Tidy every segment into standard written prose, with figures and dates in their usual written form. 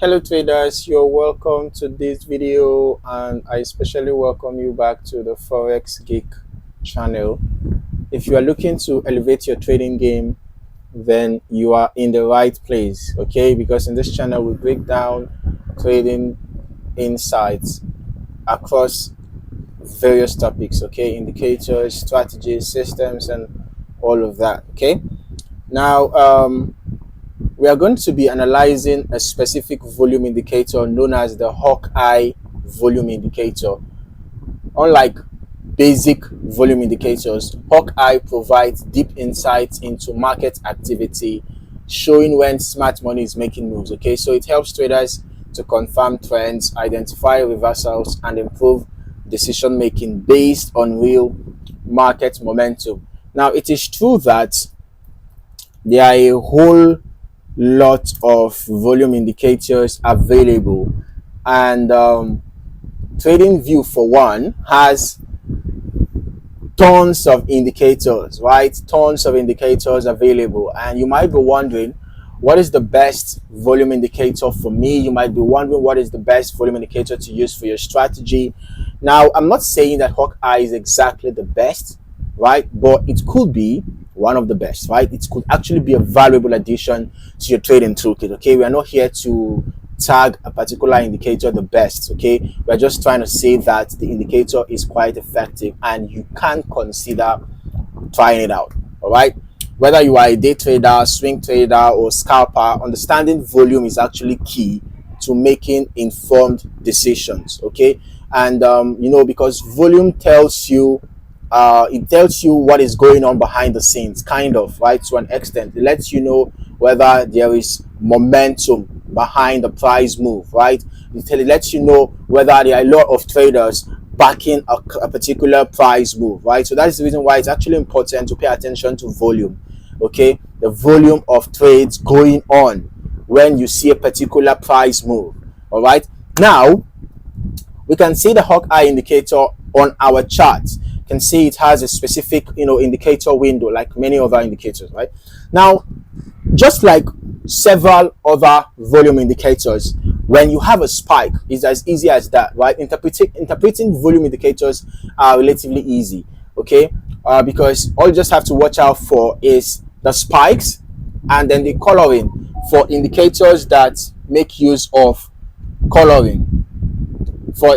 Hello traders, you're welcome to this video, and I especially welcome you back to the Forex Geek channel. If you are looking to elevate your trading game, then you are in the right place, okay? Because in this channel we break down trading insights across various topics, okay? Indicators, strategies, systems, and all of that, okay? Now, we are going to be analyzing a specific volume indicator known as the HawkEye Volume Indicator. Unlike basic volume indicators, HawkEye provides deep insights into market activity, showing when smart money is making moves. Okay, so it helps traders to confirm trends, identify reversals, and improve decision making based on real market momentum. Now, it is true that there are a whole lot of volume indicators available, and TradingView, for one, has tons of indicators, right? Tons of indicators available, and you might be wondering, what is the best volume indicator for me? You might be wondering, what is the best volume indicator to use for your strategy? Now, I'm not saying that HawkEye is exactly the best, right? But it could be one of the best, right? It could actually be a valuable addition to your trading toolkit, okay? We are not here to tag a particular indicator the best, okay? We're just trying to say that the indicator is quite effective and you can consider trying it out, all right? Whether you are a day trader, swing trader, or scalper, understanding volume is actually key to making informed decisions, okay? And because volume tells you it tells you what is going on behind the scenes, kind of, right? To an extent, it lets you know whether there is momentum behind the price move, right? It lets you know whether there are a lot of traders backing a particular price move, right? So that's the reason why it's actually important to pay attention to volume, okay? The volume of trades going on when you see a particular price move, all right? Now, we can see the HawkEye indicator on our chart. You can see it has a specific, indicator window like many other indicators, right? Now, just like several other volume indicators, when you have a spike, it's as easy as that, right? Interpreting volume indicators are relatively easy, okay? Because all you just have to watch out for is the spikes and then the coloring for indicators that make use of coloring.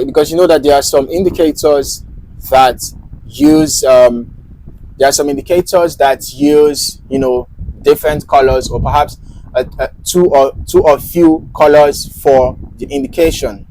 Because you know that there are some indicators that use different colors, or perhaps two or few colors for the indication,